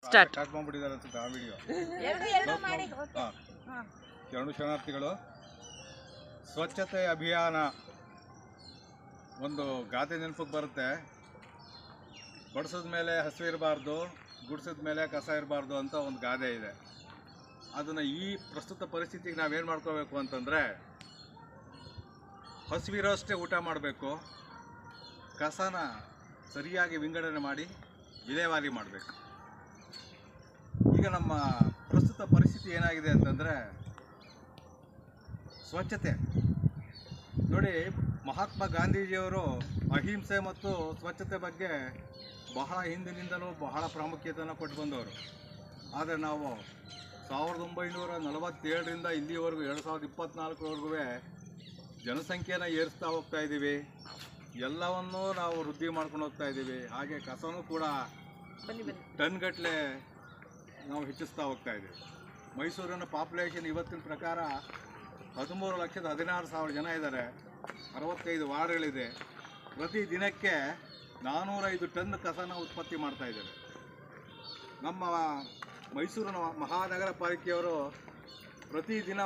Start ಮಾಡ್ಬಿಟ್ಟಿದ್ದಾರೆ ಅನ್ಸುತ್ತೆ ಆ video. ಎರಡು ಶರಣಾರ್ಥಿಗಳು ಸ್ವಚ್ಛತೆ ಅಭಿಯಾನ ಒಂದು ಗಾದೆ ನೆನಪಿಗೆ ಬರುತ್ತೆ. ಬಡಿಸಿದ ಮೇಲೆ ಹಸಿವು ಇರಬಾರ್ದು, ಗುಡಿಸಿದ ಮೇಲೆ ಕಸ ಇರಬಾರ್ದು ಅಂತ ಒಂದು ಗಾದೆ ಇದೆ. ಅದನ್ನು ಈ ಪ್ರಸ್ತುತ ಪರಿಸ್ಥಿತಿಗೆ ನಾವೇನು ಮಾಡ್ಕೋಬೇಕು ಅಂತಂದರೆ, ಹಸಿವಿರೋಷ್ಟೇ ಊಟ ಮಾಡಬೇಕು, ಕಸನ ಸರಿಯಾಗಿ ವಿಂಗಡಣೆ ಮಾಡಿ ವಿಲೇವಾರಿ ಮಾಡಬೇಕು. ಈಗ ನಮ್ಮ ಪ್ರಸ್ತುತ ಪರಿಸ್ಥಿತಿ ಏನಾಗಿದೆ ಅಂತಂದರೆ, ಸ್ವಚ್ಛತೆ ನೋಡಿ, ಮಹಾತ್ಮ ಗಾಂಧೀಜಿಯವರು ಅಹಿಂಸೆ ಮತ್ತು ಸ್ವಚ್ಛತೆ ಬಗ್ಗೆ ಬಹಳ ಹಿಂದಿನಿಂದಲೂ ಬಹಳ ಪ್ರಾಮುಖ್ಯತೆಯನ್ನು ಕೊಟ್ಟು ಬಂದವರು. ಆದರೆ ನಾವು 1947ರಿಂದ ಇಲ್ಲಿವರೆಗೂ 2024ವರೆಗೂ ಜನಸಂಖ್ಯೆನ ಏರಿಸ್ತಾ ಹೋಗ್ತಾ ಇದ್ದೀವಿ. ಎಲ್ಲವನ್ನೂ ನಾವು ವೃದ್ಧಿ ಮಾಡ್ಕೊಂಡು ಹೋಗ್ತಾ ಇದ್ದೀವಿ. ಹಾಗೆ ಕಸನೂ ಕೂಡ ಟನ್ಗಟ್ಟಲೆ ನಾವು ಹೆಚ್ಚಿಸ್ತಾ ಹೋಗ್ತಾ ಇದ್ದೀವಿ. ಮೈಸೂರಿನ ಪಾಪ್ಯುಲೇಷನ್ ಇವತ್ತಿನ ಪ್ರಕಾರ 13,16,000 ಜನ ಇದ್ದಾರೆ. 65 ವಾರ್ಡ್ಗಳಿದೆ. ಪ್ರತಿ ದಿನಕ್ಕೆ 405 ಟನ್ ಕಸನ ಉತ್ಪತ್ತಿ ಮಾಡ್ತಾ ಇದ್ದಾರೆ. ನಮ್ಮ ಮೈಸೂರಿನ ಮಹಾನಗರ ಪಾಲಿಕೆಯವರು ಪ್ರತಿದಿನ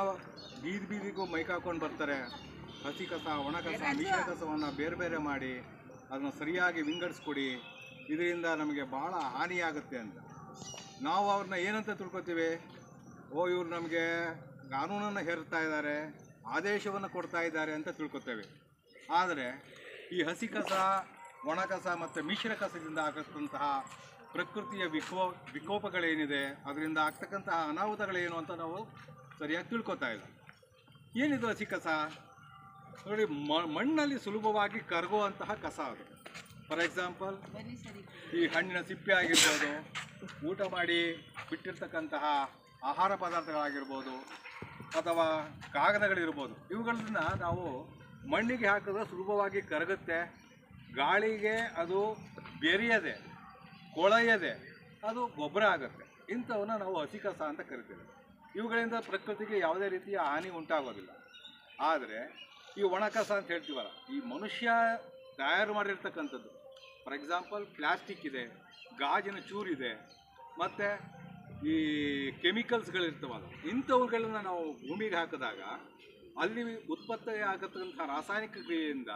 ಬೀದಿಗೂ ಮೈಕ್ ಹಾಕ್ಕೊಂಡು ಬರ್ತಾರೆ. ಹಸಿ ಕಸ, ಒಣ ಕಸ, ಮಿಶ್ರ ಕಸವನ್ನು ಬೇರೆ ಬೇರೆ ಮಾಡಿ ಅದನ್ನು ಸರಿಯಾಗಿ ವಿಂಗಡಿಸ್ಕೊಡಿ, ಇದರಿಂದ ನಮಗೆ ಭಾಳ ಹಾನಿಯಾಗುತ್ತೆ ಅಂತ. ನಾವು ಅವ್ರನ್ನ ಏನಂತ ತಿಳ್ಕೊತೀವಿ, ಇವ್ರು ನಮಗೆ ಕಾನೂನನ್ನು ಹೇರ್ತಾ ಇದ್ದಾರೆ, ಆದೇಶವನ್ನು ಕೊಡ್ತಾ ಇದ್ದಾರೆ ಅಂತ ತಿಳ್ಕೊತೇವೆ. ಆದರೆ ಈ ಹಸಿ ಕಸ, ಒಣ ಕಸ ಮತ್ತು ಮಿಶ್ರ ಕಸದಿಂದ ಆಗತಕ್ಕಂತಹ ಪ್ರಕೃತಿಯ ವಿಕೋಪಗಳೇನಿದೆ, ಅದರಿಂದ ಆಗ್ತಕ್ಕಂತಹ ಅನಾಹುತಗಳೇನು ಅಂತ ನಾವು ಸರಿಯಾಗಿ ತಿಳ್ಕೊತಾ ಇಲ್ಲ. ಏನಿದು ಹಸಿ ಕಸ? ನೋಡಿ, ಮಣ್ಣಲ್ಲಿ ಸುಲಭವಾಗಿ ಕರಗುವಂತಹ ಕಸ ಅದು. ಫಾರ್ ಎಕ್ಸಾಂಪಲ್, ಈ ಹಣ್ಣಿನ ಸಿಪ್ಪೆ ಆಗಿರ್ಬೋದು, ಊಟ ಮಾಡಿ ಬಿಟ್ಟಿರ್ತಕ್ಕಂತಹ ಆಹಾರ ಪದಾರ್ಥಗಳಾಗಿರ್ಬೋದು, ಅಥವಾ ಕಾಗದಗಳಿರ್ಬೋದು. ಇವುಗಳನ್ನ ನಾವು ಮಣ್ಣಿಗೆ ಹಾಕಿದ್ರೆ ಸುಲಭವಾಗಿ ಕರಗುತ್ತೆ. ಗಾಳಿಗೆ ಅದು ಬೆರೆಯದೆ, ಕೊಳೆಯದೆ ಅದು ಗೊಬ್ಬರ ಆಗುತ್ತೆ. ಇಂಥವನ್ನ ನಾವು ಹಸಿ ಕಸ ಅಂತ ಕರಿತೀವಿ. ಇವುಗಳಿಂದ ಪ್ರಕೃತಿಗೆ ಯಾವುದೇ ರೀತಿಯ ಹಾನಿ ಉಂಟಾಗೋದಿಲ್ಲ. ಆದರೆ ಈ ಒಣ ಕಸ ಅಂತ ಹೇಳ್ತೀವಲ್ಲ, ಈ ಮನುಷ್ಯ ತಯಾರು ಮಾಡಿರ್ತಕ್ಕಂಥದ್ದು. ಫಾರ್ ಎಕ್ಸಾಂಪಲ್, ಪ್ಲಾಸ್ಟಿಕ್ ಇದೆ, ಗಾಜಿನ ಚೂರಿದೆ, ಮತ್ತು ಈ ಕೆಮಿಕಲ್ಸ್ಗಳಿರ್ತವಲ್ಲ, ಇಂಥವುಗಳನ್ನ ನಾವು ಭೂಮಿಗೆ ಹಾಕಿದಾಗ ಅಲ್ಲಿ ಉತ್ಪತ್ತಿ ಆಗತಕ್ಕಂಥ ರಾಸಾಯನಿಕ ಕ್ರಿಯೆಯಿಂದ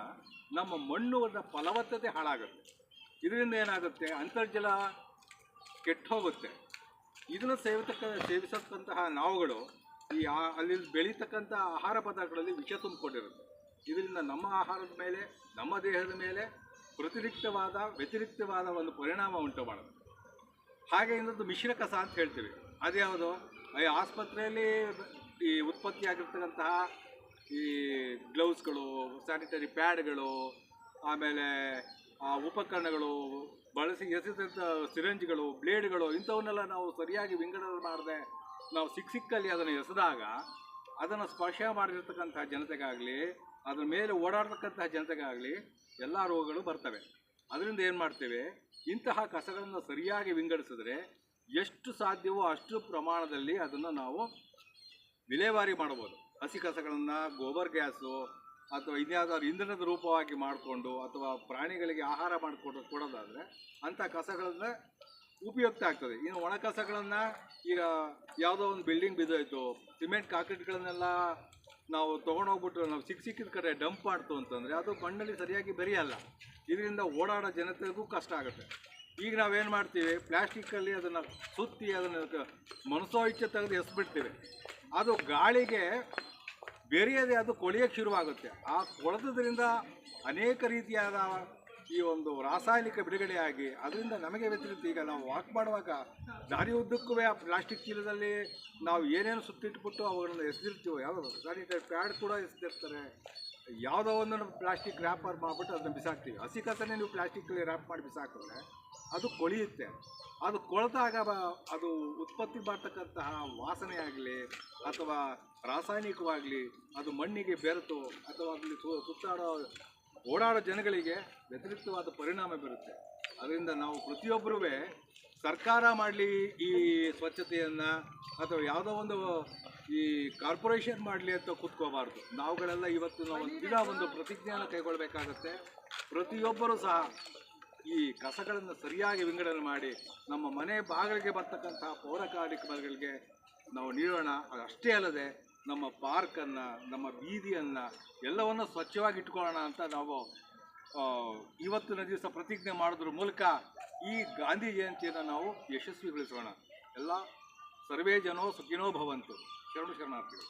ನಮ್ಮ ಮಣ್ಣುಗಳ ಫಲವತ್ತತೆ ಹಾಳಾಗುತ್ತೆ. ಇದರಿಂದ ಏನಾಗುತ್ತೆ, ಅಂತರ್ಜಲ ಕೆಟ್ಟು ಹೋಗುತ್ತೆ. ಇದನ್ನು ಸೇವಿಸತಕ್ಕಂತಹ ನಾವುಗಳು ಈ ಅಲ್ಲಿ ಬೆಳೀತಕ್ಕಂಥ ಆಹಾರ ಪದಾರ್ಥಗಳಲ್ಲಿ ವಿಷ ತುಂಬಿಕೊಂಡಿರುತ್ತೆ. ಇದರಿಂದ ನಮ್ಮ ಆಹಾರದ ಮೇಲೆ, ನಮ್ಮ ದೇಹದ ಮೇಲೆ ವ್ಯತಿರಿಕ್ತವಾದ ಒಂದು ಪರಿಣಾಮ ಉಂಟು ಮಾಡುತ್ತೆ. ಹಾಗೆ ಇನ್ನೊಂದು ಮಿಶ್ರ ಕಸ ಅಂತ ಹೇಳ್ತೀವಿ. ಅದ್ಯಾವುದು? ಈ ಆಸ್ಪತ್ರೆಯಲ್ಲಿ ಈ ಉತ್ಪತ್ತಿಯಾಗಿರ್ತಕ್ಕಂತಹ ಈ ಗ್ಲೌಸ್ಗಳು, ಸ್ಯಾನಿಟರಿ ಪ್ಯಾಡ್ಗಳು, ಆಮೇಲೆ ಉಪಕರಣಗಳು, ಬಳಸಿ ಎಸೆದಂಥ ಸಿರಂಜ್ಗಳು, ಬ್ಲೇಡ್ಗಳು, ಇಂಥವನ್ನೆಲ್ಲ ನಾವು ಸರಿಯಾಗಿ ವಿಂಗಡಣೆ ಮಾಡದೆ ನಾವು ಸಿಕ್ಕಲ್ಲಿ ಅದನ್ನು ಎಸೆದಾಗ ಅದನ್ನು ಸ್ಪರ್ಶ ಮಾಡಿರ್ತಕ್ಕಂತಹ ಜನತೆಗಾಗಲಿ, ಅದ್ರ ಮೇಲೆ ಓಡಾಡ್ತಕ್ಕಂತಹ ಜನತೆಗಾಗಲಿ ಎಲ್ಲ ರೋಗಗಳು ಬರ್ತವೆ. ಅದರಿಂದ ಏನು ಮಾಡ್ತೇವೆ, ಇಂತಹ ಕಸಗಳನ್ನು ಸರಿಯಾಗಿ ವಿಂಗಡಿಸಿದ್ರೆ ಎಷ್ಟು ಸಾಧ್ಯವೋ ಅಷ್ಟು ಪ್ರಮಾಣದಲ್ಲಿ ಅದನ್ನು ನಾವು ವಿಲೇವಾರಿ ಮಾಡ್ಬೋದು. ಹಸಿ ಕಸಗಳನ್ನು ಗೋಬರ್ ಗ್ಯಾಸು ಅಥವಾ ಇನ್ಯಾವುದಾದ್ರು ಇಂಧನದ ರೂಪವಾಗಿ ಮಾಡಿಕೊಂಡು, ಅಥವಾ ಪ್ರಾಣಿಗಳಿಗೆ ಆಹಾರ ಮಾಡಿಕೊಂಡು ಕೊಡೋದಾದರೆ ಅಂಥ ಕಸಗಳನ್ನ ಉಪಯುಕ್ತ ಆಗ್ತದೆ. ಇನ್ನು ಒಣ ಕಸಗಳನ್ನು ಈಗ ಯಾವುದೋ ಒಂದು ಬಿಲ್ಡಿಂಗ್ ಬಿದ್ದೋಯ್ತು, ಸಿಮೆಂಟ್ ಕಾಂಕ್ರೀಟ್ಗಳನ್ನೆಲ್ಲ ನಾವು ತೊಗೊಂಡೋಗ್ಬಿಟ್ಟು ನಾವು ಸಿಕ್ಕಿದ ಕಡೆ ಡಂಪ್ ಮಾಡ್ತು ಅಂತಂದರೆ ಅದು ಮಣ್ಣಲ್ಲಿ ಸರಿಯಾಗಿ ಬೆರೆಯಲ್ಲ. ಇದರಿಂದ ಓಡಾಡೋ ಜನತೆಗೂ ಕಷ್ಟ ಆಗುತ್ತೆ. ಈಗ ನಾವೇನು ಮಾಡ್ತೀವಿ, ಪ್ಲ್ಯಾಸ್ಟಿಕ್ಕಲ್ಲಿ ಅದನ್ನು ಸುತ್ತಿ ಅದನ್ನು ಮನಸೋ ಇಚ್ಛೆ ತೆಗೆದು ಎಸ್ಬಿಡ್ತೀವಿ. ಅದು ಗಾಳಿಗೆ ಬೆರೆಯದೆ ಅದು ಕೊಳೆಯೋಕ್ಕೆ ಶುರುವಾಗುತ್ತೆ. ಆ ಕೊಳೆತದ್ರಿಂದ ಅನೇಕ ರೀತಿಯಾದ ಈ ಒಂದು ರಾಸಾಯನಿಕ ಬಿಡುಗಡೆಯಾಗಿ ಅದರಿಂದ ನಮಗೆ ವ್ಯತಿರಿಕ್ತ. ಈಗ ನಾವು ವಾಕ್ ಮಾಡುವಾಗ ದಾರಿ ಉದ್ದಕ್ಕೂ ಆ ಪ್ಲಾಸ್ಟಿಕ್ ಚೀಲದಲ್ಲಿ ನಾವು ಏನೇನು ಸುತ್ತಿಟ್ಬಿಟ್ಟು ಅವುಗಳನ್ನು ಎಸೆದಿರ್ತೀವೋ, ಯಾವುದೋ ಸ್ಯಾನಿಟರಿ ಪ್ಯಾಡ್ ಕೂಡ ಎಸೆದಿರ್ತಾರೆ, ಯಾವುದೋ ಒಂದನ್ನು ಪ್ಲಾಸ್ಟಿಕ್ ರ್ಯಾಪರ್ ಮಾಡಿಬಿಟ್ಟು ಅದನ್ನು ಬಿಸಾಕ್ತೀವಿ. ಹಸಿ ಕಸನೇ ನೀವು ಪ್ಲಾಸ್ಟಿಕ್ಕಲ್ಲಿ ರ್ಯಾಪ್ ಮಾಡಿ ಬಿಸಾಕಿದ್ರೆ ಅದು ಕೊಳೆಯುತ್ತೆ. ಅದು ಕೊಳೆತಾಗ ಅದು ಉತ್ಪತ್ತಿ ಮಾಡ್ತಕ್ಕಂತಹ ವಾಸನೆ ಆಗಲಿ ಅಥವಾ ರಾಸಾಯನಿಕವಾಗಲಿ ಅದು ಮಣ್ಣಿಗೆ ಬೆರೆತು ಅಥವಾ ಅಲ್ಲಿ ಓಡಾಡೋ ಜನಗಳಿಗೆ ವ್ಯತಿರಿಕ್ತವಾದ ಪರಿಣಾಮ ಬೀರುತ್ತೆ. ಅದರಿಂದ ನಾವು ಪ್ರತಿಯೊಬ್ಬರೂ ಸರ್ಕಾರ ಮಾಡಲಿ ಈ ಸ್ವಚ್ಛತೆಯನ್ನು, ಅಥವಾ ಯಾವುದೋ ಒಂದು ಈ ಕಾರ್ಪೊರೇಷನ್ ಮಾಡಲಿ ಅಂತ ಕೂತ್ಕೋಬಾರ್ದು. ನಾವುಗಳೆಲ್ಲ ಇವತ್ತು ನಾವು ದಿನ ಒಂದು ಪ್ರತಿಜ್ಞೆಯನ್ನು ಕೈಗೊಳ್ಳಬೇಕಾಗತ್ತೆ. ಪ್ರತಿಯೊಬ್ಬರೂ ಸಹ ಈ ಕಸಗಳನ್ನು ಸರಿಯಾಗಿ ವಿಂಗಡಣೆ ಮಾಡಿ ನಮ್ಮ ಮನೆ ಬಾಗಿಲಿಗೆ ಬರ್ತಕ್ಕಂತಹ ಪೌರ ಕಾರ್ಯಕ್ರಮಗಳಿಗೆ ನಾವು ನೀಡೋಣ. ಅಷ್ಟೇ ಅಲ್ಲದೆ ನಮ್ಮ ಪಾರ್ಕನ್ನು, ನಮ್ಮ ಬೀದಿಯನ್ನು ಎಲ್ಲವನ್ನು ಸ್ವಚ್ಛವಾಗಿ ಇಟ್ಕೊಳ್ಳೋಣ ಅಂತ ನಾವು ಇವತ್ತಿನ ದಿವಸ ಪ್ರತಿಜ್ಞೆ ಮಾಡೋದ್ರ ಮೂಲಕ ಈ ಗಾಂಧಿ ಜಯಂತಿಯನ್ನು ನಾವು ಯಶಸ್ವಿಗೊಳಿಸೋಣ. ಎಲ್ಲ ಸರ್ವೇ ಜನೋ ಸುಖಿನೋ ಭವಂತು. ಶರಣಾರ್ಥಿಗಳು.